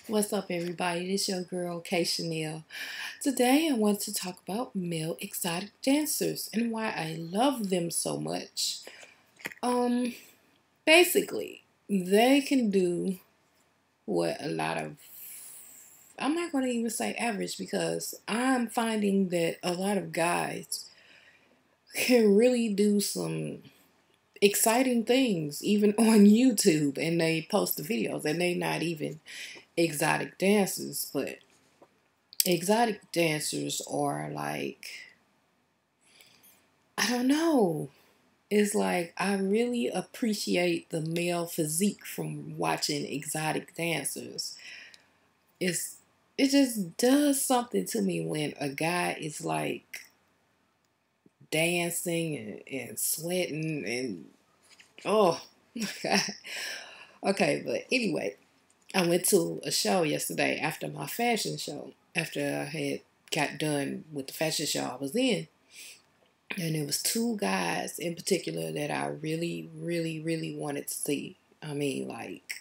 What's up, everybody? This your girl, Kayshaneil. Today, I want to talk about male exotic dancers and why I love them so much. Um, Basically, they can do what a lot of I'm not going to even say average because I'm finding that a lot of guys can really do some exciting things even on YouTube, and they post the videos and they not even exotic dancers, but exotic dancers are like, I don't know. It's like I really appreciate the male physique from watching exotic dancers. It's it just does something to me when a guy is like dancing and sweating and oh my god. Okay, but anyway, I went to a show yesterday after my fashion show. After I had got done with the fashion show I was in. And it was two guys in particular that I really, really, really wanted to see. I mean, like,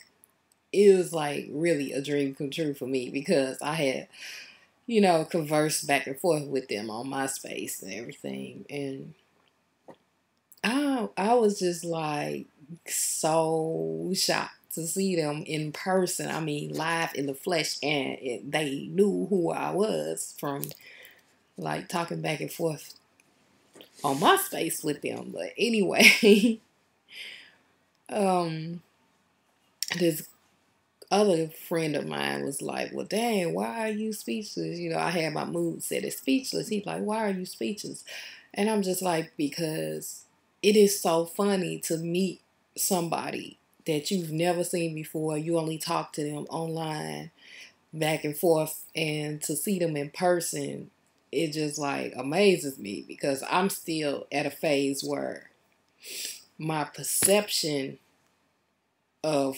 it was like really a dream come true for me because I had, conversed back and forth with them on MySpace and everything. And I was just like so shocked to see them in person. I mean, live in the flesh. And they knew who I was from like talking back and forth on MySpace with them. But anyway, um, this other friend of mine was like, "Well, dang, why are you speechless?" I had my mood set as speechless. He's like, "Why are you speechless?" And I'm just like, because it is so funny to meet somebody that you've never seen before. You only talk to them online, back and forth, and to see them in person, it just like amazes me because I'm still at a phase where my perception of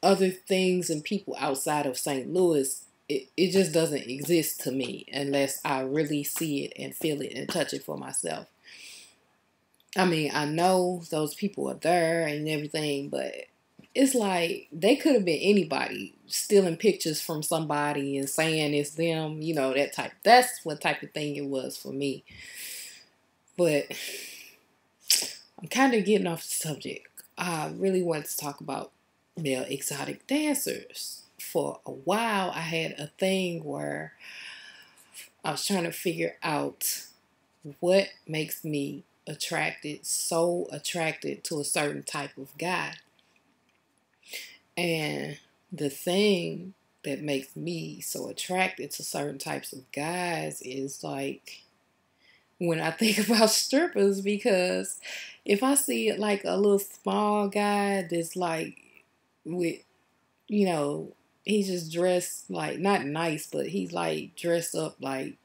other things and people outside of St. Louis, it just doesn't exist to me unless I really see it and feel it and touch it for myself. I mean, I know those people are there and everything, but it's like they could have been anybody stealing pictures from somebody and saying it's them, that type. That's what type of thing it was for me. But I'm kind of getting off the subject. I really wanted to talk about male exotic dancers. For a while, I had a thing where I was trying to figure out what makes me so attracted to a certain type of guy. And the thing that makes me so attracted to certain types of guys is like when I think about strippers, because if I see like a little small guy that's like with, he's just dressed like not nice, but he's like dressed up like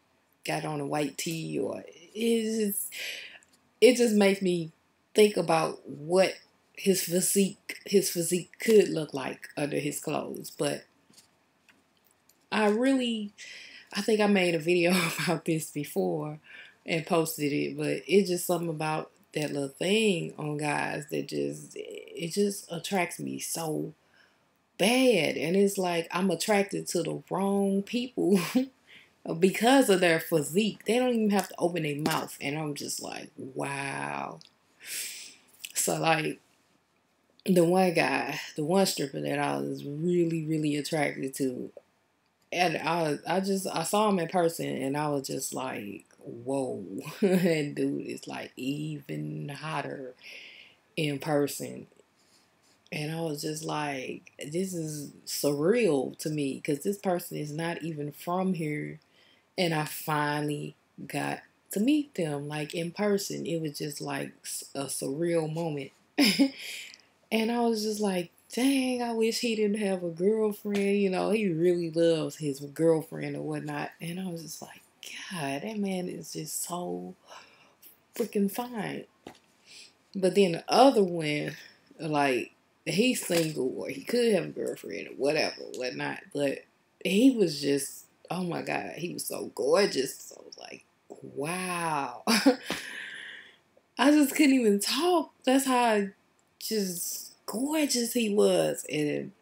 got on a white tee, or it just makes me think about what his physique could look like under his clothes. But I think I made a video about this before and posted it, but it's just something about that little thing on guys that it just attracts me so bad. And it's like I'm attracted to the wrong people because of their physique. They don't even have to open their mouth, and I'm just like, wow. So like the one stripper that I was really, really attracted to, and I saw him in person, and I was just like, whoa. And dude is like even hotter in person. And I was just like, this is surreal to me because this person is not even from here. And I finally got to meet them like in person. It was just like a surreal moment. And I was just like, dang, I wish he didn't have a girlfriend. He really loves his girlfriend or whatnot. And I was just like, God, that man is just so freaking fine. But then the other one, like, he's single or he could have a girlfriend or whatever, whatnot. But he was just, oh my God, he was so gorgeous. So I was like, wow. I just couldn't even talk. That's how just gorgeous he was. And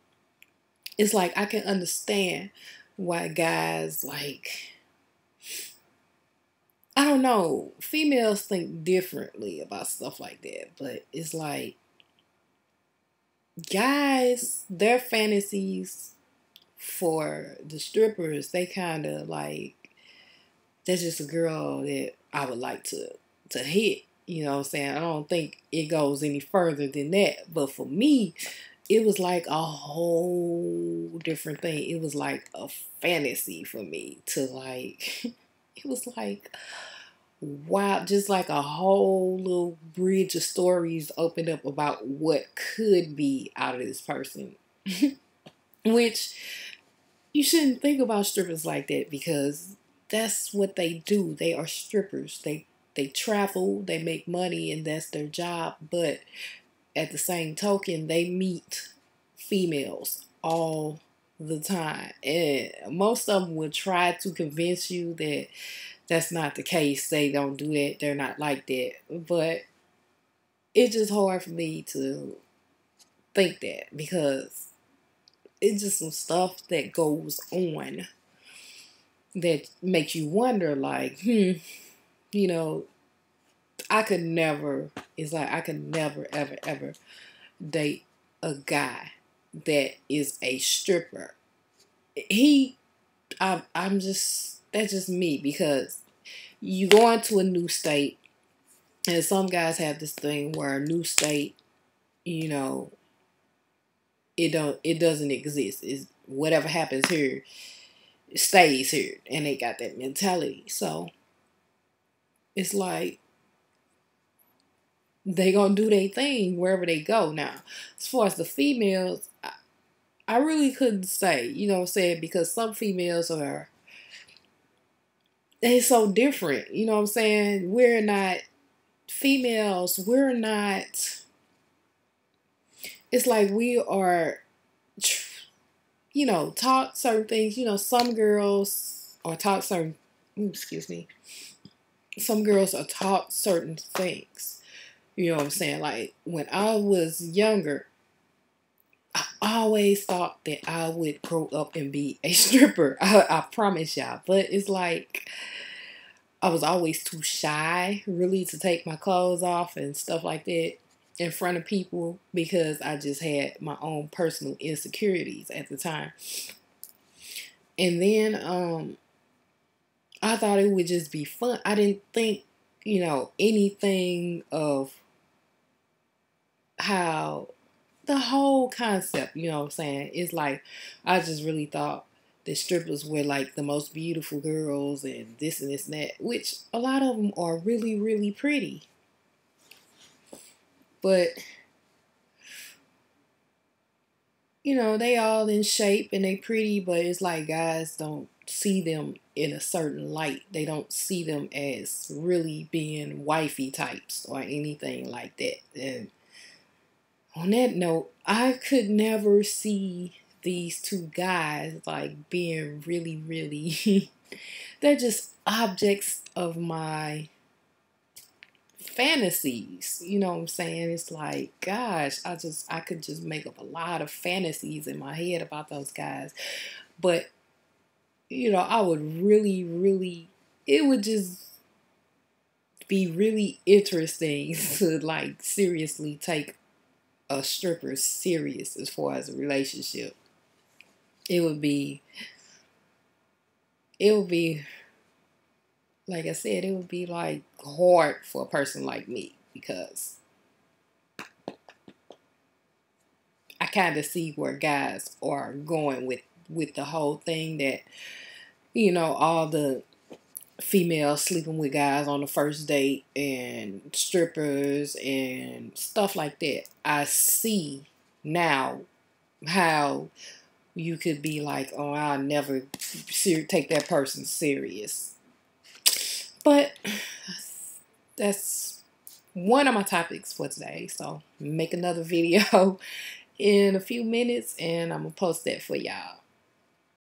it's like I can understand why guys like, I don't know, females think differently about stuff like that, but it's like guys, their fantasies for the strippers, they kind of like, that's just a girl that I would like to hit. You know what I'm saying? I don't think it goes any further than that. But for me, it was like a whole different thing. It was like a fantasy for me to like, it was like, wow, just like a whole little bridge of stories opened up about what could be out of this person. Which you shouldn't think about strippers like that, because that's what they do. They are strippers. They travel, they make money, and that's their job. But at the same token, they meet females all the time. And most of them will try to convince you that that's not the case. They don't do that. They're not like that. But it's just hard for me to think that, because it's just some stuff that goes on that makes you wonder, like, you know, I could never, it's like I could never, ever, ever date a guy that is a stripper. I'm just, that's just me, because you go into a new state, and some guys have this thing where a new state, you know, it doesn't exist. It's whatever happens here stays here, and they got that mentality. So it's like they gonna do their thing wherever they go. Now, as far as the females, I really couldn't say, you know what I'm saying, because some females are, they're so different, you know what I'm saying. We're not females, we're not, it's like we are, you know, taught certain things. You know, some girls are taught certain, excuse me, some girls are taught certain things. You know what I'm saying? Like, when I was younger, I always thought that I would grow up and be a stripper. I promise y'all. But it's like, I was always too shy, really, to take my clothes off and stuff like that in front of people, because I just had my own personal insecurities at the time. And then I thought it would just be fun. I didn't think, you know, anything of how the whole concept, you know what I'm saying? It's like, I just really thought that strippers were like the most beautiful girls and this and this and that, which a lot of them are really, really pretty. But, you know, they all in shape and they pretty, but it's like guys don't see them in a certain light. They don't see them as really being wifey types or anything like that. And on that note, I could never see these two guys like being really, really, they're just objects of my fantasies. You know what I'm saying? It's like, gosh, I could just make up a lot of fantasies in my head about those guys. But, you know, I would really, really, it would just be really interesting to like seriously take a stripper serious as far as a relationship. It would be, like I said, it would be like hard for a person like me, because I kind of see where guys are going with the whole thing that, you know, all the females sleeping with guys on the first date and strippers and stuff like that. I see now how you could be like, oh, I'll never take that person serious. But that's one of my topics for today. So make another video in a few minutes, and I'm going to post that for y'all.